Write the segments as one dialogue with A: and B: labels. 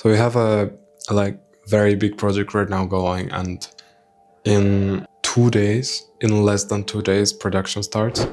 A: So we have a like very big project right now going, and in 2 days, in less than 2 days, production starts.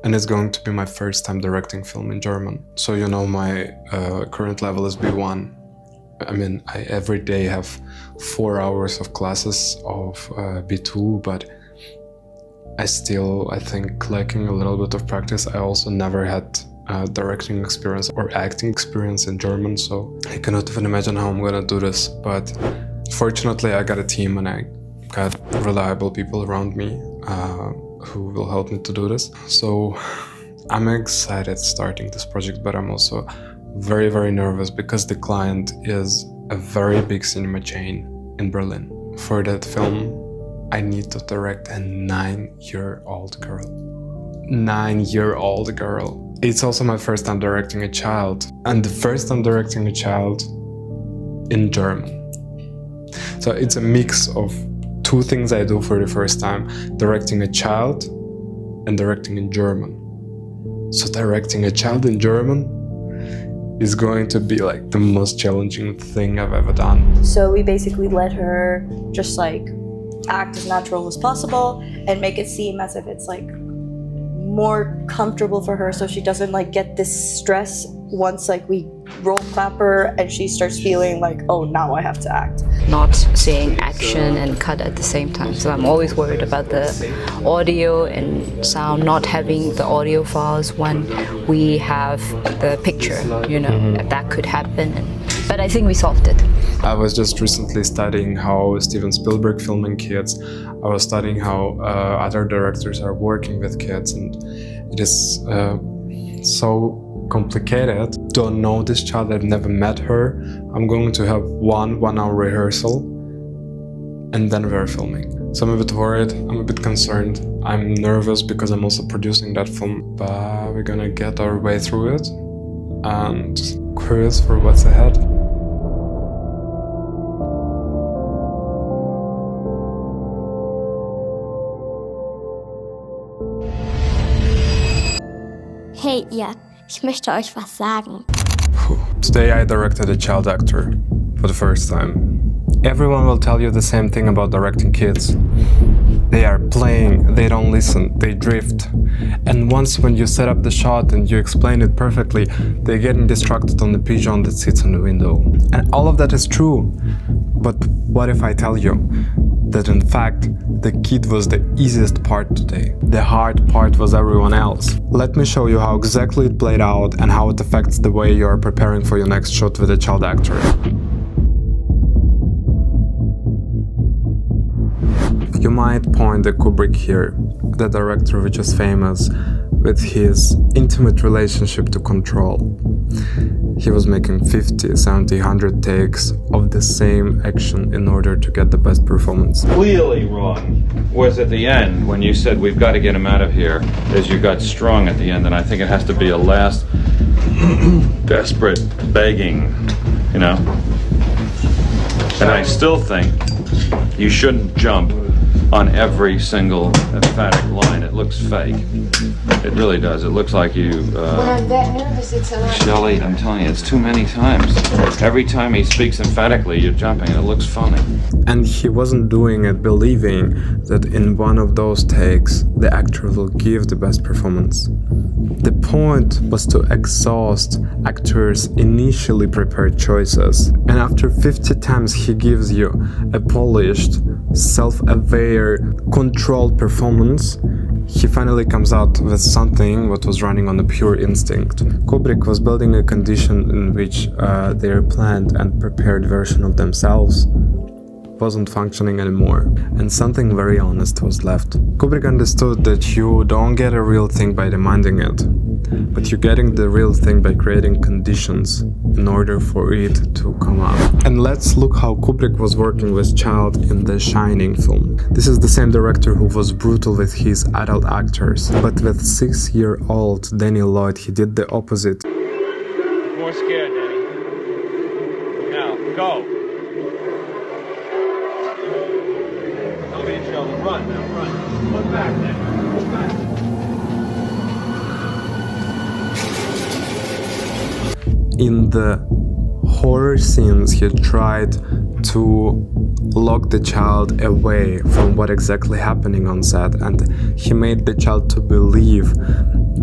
A: And it's going to be my first time directing film in German. So you know, my current level is B1. I mean, I every day have 4 hours of classes of B2, but I think, lacking a little bit of practice. I also never had directing experience or acting experience in German, so I cannot even imagine how I'm gonna do this. But fortunately, I got a team and I got reliable people around me who will help me to do this. So I'm excited starting this project, but I'm also very, very nervous because the client is a very big cinema chain in Berlin. For that film, I need to direct a 9-year-old girl. 9-year-old girl. It's also my first time directing a child, and the first time directing a child in German. So it's a mix of 2 things I do for the first time: directing a child and directing in German. So directing a child in German is going to be like the most challenging thing I've ever done.
B: So we basically let her just like act as natural as possible and make it seem as if it's like more comfortable for her, so she doesn't like get this stress once like we roll clap her and she starts feeling like, oh, now I have to act.
C: Not seeing action and cut at the same time. So I'm always worried about the audio and sound, not having the audio files when we have the picture, you know, that could happen. But I think we solved it.
A: I was just recently studying how Steven Spielberg filming kids. I was studying how other directors are working with kids, and it is so complicated. Don't know this child, I've never met her. I'm going to have one hour rehearsal and then we're filming. So I'm a bit worried, I'm a bit concerned. I'm nervous because I'm also producing that film, but we're gonna get our way through it and curious for what's ahead.
D: Hey ihr, ich möchte euch was sagen.
A: Today I directed a child actor for the first time. Everyone will tell you the same thing about directing kids. They are playing, they don't listen, they drift. And once when you set up the shot and you explain it perfectly, they get distracted on the pigeon that sits on the window. And all of that is true. But what if I tell you that in fact, the kid was the easiest part today. The hard part was everyone else. Let me show you how exactly it played out and how it affects the way you are preparing for your next shot with a child actor. You might point at Kubrick here, the director which is famous with his intimate relationship to control. He was making 50, 70, 100 takes of the same action in order to get the best performance.
E: Clearly wrong was at the end when you said we've got to get him out of here, as you got strong at the end, and I think it has to be a last desperate begging, you know? And I still think you shouldn't jump on every single emphatic line. It looks fake. It really does. It looks like you, Shelley, I'm telling you, it's too many times. Every time he speaks emphatically, you're jumping, and it looks funny.
A: And he wasn't doing it believing that in one of those takes, the actor will give the best performance. The point was to exhaust actors' initially prepared choices. And after 50 times he gives you a polished, self-aware, controlled performance, he finally comes out with something what was running on a pure instinct. Kubrick was building a condition in which their planned and prepared version of themselves wasn't functioning anymore, and something very honest was left. Kubrick understood that you don't get a real thing by demanding it, but you're getting the real thing by creating conditions in order for it to come out. And let's look how Kubrick was working with child in the Shining film. This is the same director who was brutal with his adult actors, but with 6-year-old Danny Lloyd he did the opposite.
E: More scared, Danny. Now, go. Don't be in trouble. Run, now, run. Look back, Danny. Look back.
A: In the horror scenes, he tried to lock the child away from what exactly happening on set, and he made the child to believe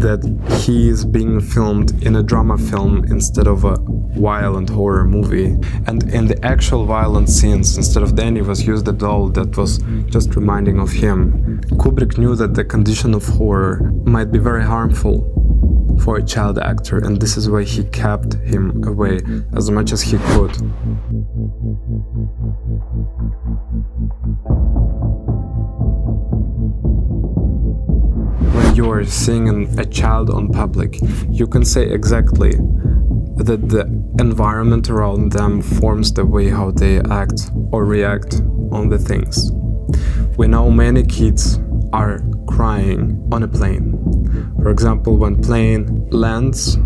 A: that he is being filmed in a drama film instead of a violent horror movie. And in the actual violent scenes, instead of Danny, was used a doll that was just reminding of him. Kubrick knew that the condition of horror might be very harmful for a child actor, and this is why he kept him away as much as he could. When you are seeing a child on public, you can say exactly that the environment around them forms the way how they act or react on the things. We know many kids are crying on a plane. For example, when plane lands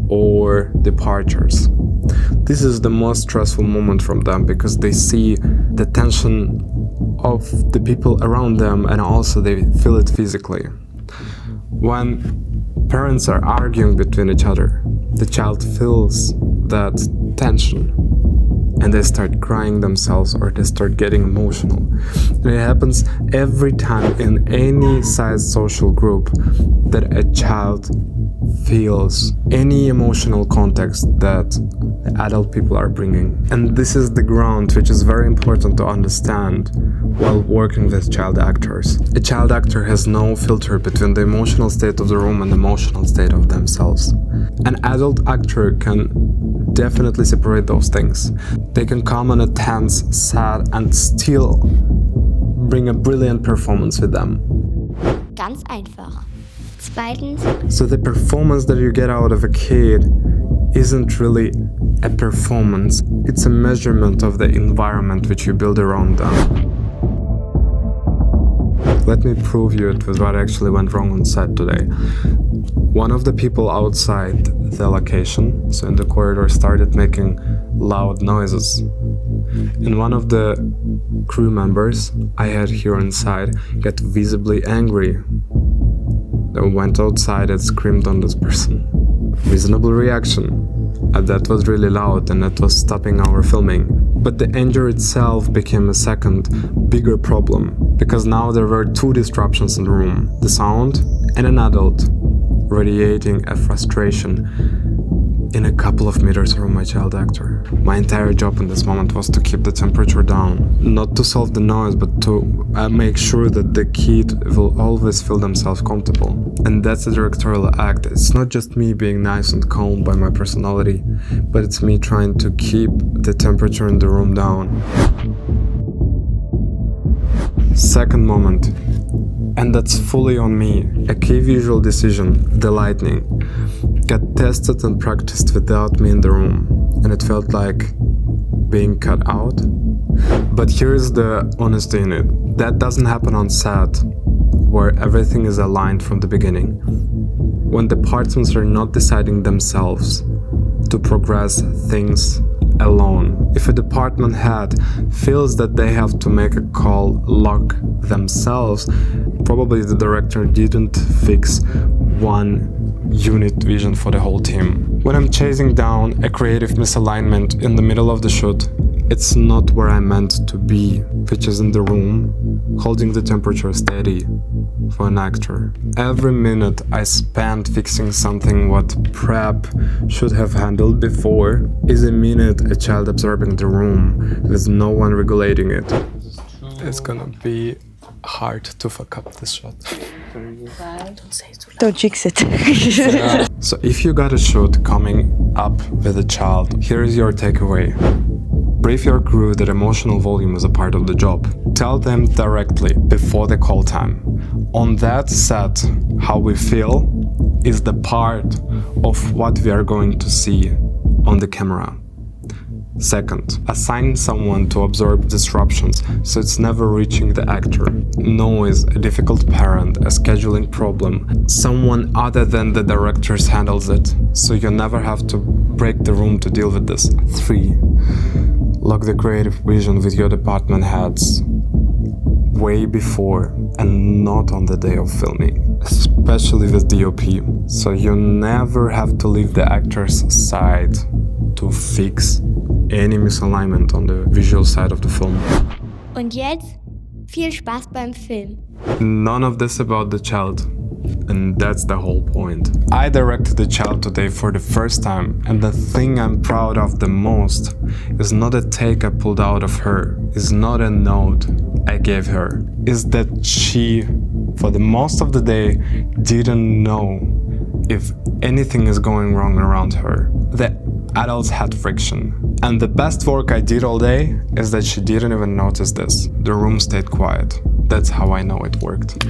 A: or departures. This is the most stressful moment from them because they see the tension of the people around them and also they feel it physically. When parents are arguing between each other, the child feels that tension and they start crying themselves or they start getting emotional. And it happens every time in any size social group that a child feels any emotional context that the adult people are bringing. And this is the ground which is very important to understand while working with child actors. A child actor has no filter between the emotional state of the room and the emotional state of themselves. An adult actor can definitely separate those things. They can come on a tense, sad, and still bring a brilliant performance with them.
D: Ganz einfach. Zweitens,
A: So the performance that you get out of a kid isn't really a performance. It's a measurement of the environment which you build around them. Let me prove you it with what actually went wrong on set today. One of the people outside the location, so in the corridor, started making loud noises. And one of the crew members I had here inside got visibly angry. They went outside and screamed on this person. Reasonable reaction. And that was really loud and that was stopping our filming. But the anger itself became a second, bigger problem. Because now there were two disruptions in the room. The sound and an adult radiating a frustration in a couple of meters from my child actor. My entire job in this moment was to keep the temperature down. Not to solve the noise, but to make sure that the kid will always feel themselves comfortable. And that's a directorial act. It's not just me being nice and calm by my personality, but it's me trying to keep the temperature in the room down. Second moment, and that's fully on me. A key visual decision, the lighting, got tested and practiced without me in the room, and it felt like being cut out. But here's the honesty in it. That doesn't happen on set, where everything is aligned from the beginning. When departments are not deciding themselves to progress things alone. If a department head feels that they have to make a call, lock themselves, probably the director didn't fix one unit vision for the whole team. When I'm chasing down a creative misalignment in the middle of the shoot, it's not where I'm meant to be, which is in the room, holding the temperature steady for an actor. Every minute I spend fixing something what prep should have handled before is a minute a child absorbing the room with no one regulating it. It's gonna be hard to fuck up this shot.
B: Don't jinx it.
A: So if you got a shoot coming up with a child, here is your takeaway. Brief your crew that emotional volume is a part of the job. Tell them directly before the call time. On that set, how we feel is the part of what we are going to see on the camera. Second, assign someone to absorb disruptions so it's never reaching the actor. Noise, a difficult parent, a scheduling problem, someone other than the directors handles it, so you never have to break the room to deal with this. 3. Lock the creative vision with your department heads way before and not on the day of filming, especially with DOP. So you never have to leave the actor's side to fix any misalignment on the visual side of the film.
D: Und jetzt viel Spaß beim Film.
A: None of this about the child. And that's the whole point. I directed the child today for the first time, and the thing I'm proud of the most is not a take I pulled out of her, is not a note I gave her, is that she, for the most of the day, didn't know if anything is going wrong around her. The adults had friction. And the best work I did all day is that she didn't even notice this. The room stayed quiet. That's how I know it worked.